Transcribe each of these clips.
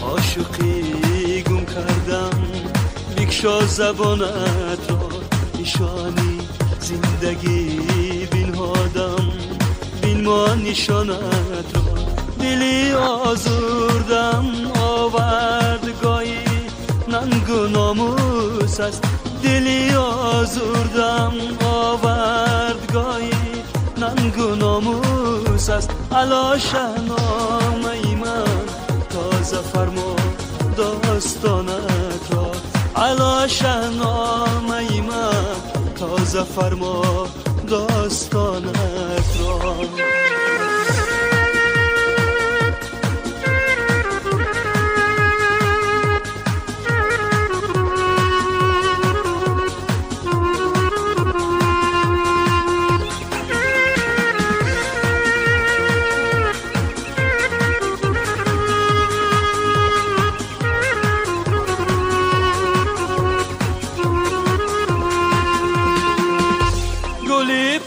عاشقی گم کردم بکشا زبانت را نشانی زندگی بنهادم بین ما نشانت را دلی آزردم آوردگاهی ننگ و ناموس است دلی آزردم آوردگاهی ننگ و ناموس است علا شهنامه من تازه فرما داستانت را علا شهنامه من تازه فرما داستانت را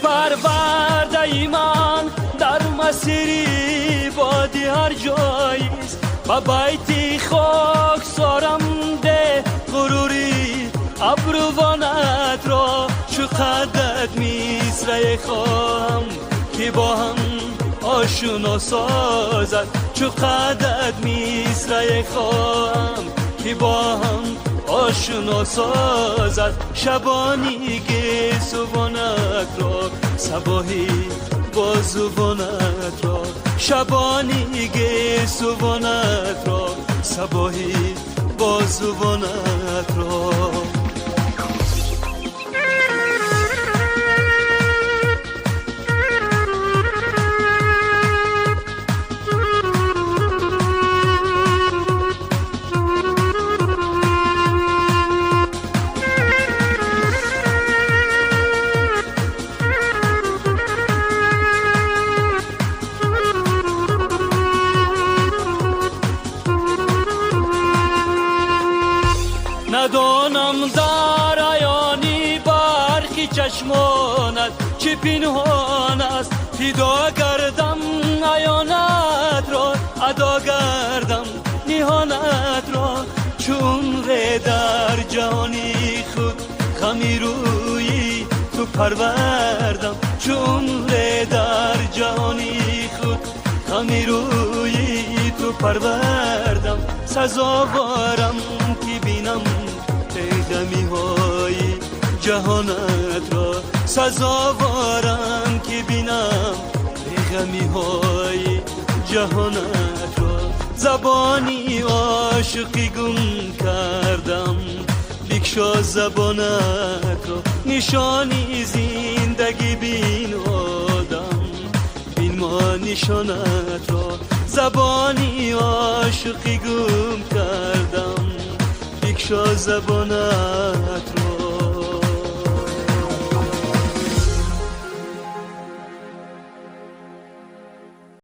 پرورده ایمان در مسیری بادی هر جاییست و بیتی خاک سارم ده غروری ابروانت را چقدر میسره خواهم که با هم آشنا سازد چقدر میسره خواهم که با هم آشنا سازد شبانی که سوانت را صباحی با زبانت را شبانی که سوانت را صباحی با زبانت را ندانم در عیانی برخی چشمانت چه پنهان است فدا گردم عیانت را ادا گردم نهانت را چون ره در جهانی خود خمی روی تو پروردم چون ره در جهانی خود خمی روی تو پروردم سزاوارم که بینم غمی های جهانت را سزاوارم که بینم غمی های جهانت را زبانی عاشقی گم کردم بکشا زبانت را نشانی زندگی بین آدم بین ما نشانت را زبانی عاشقی گم کردم بکشا زبانت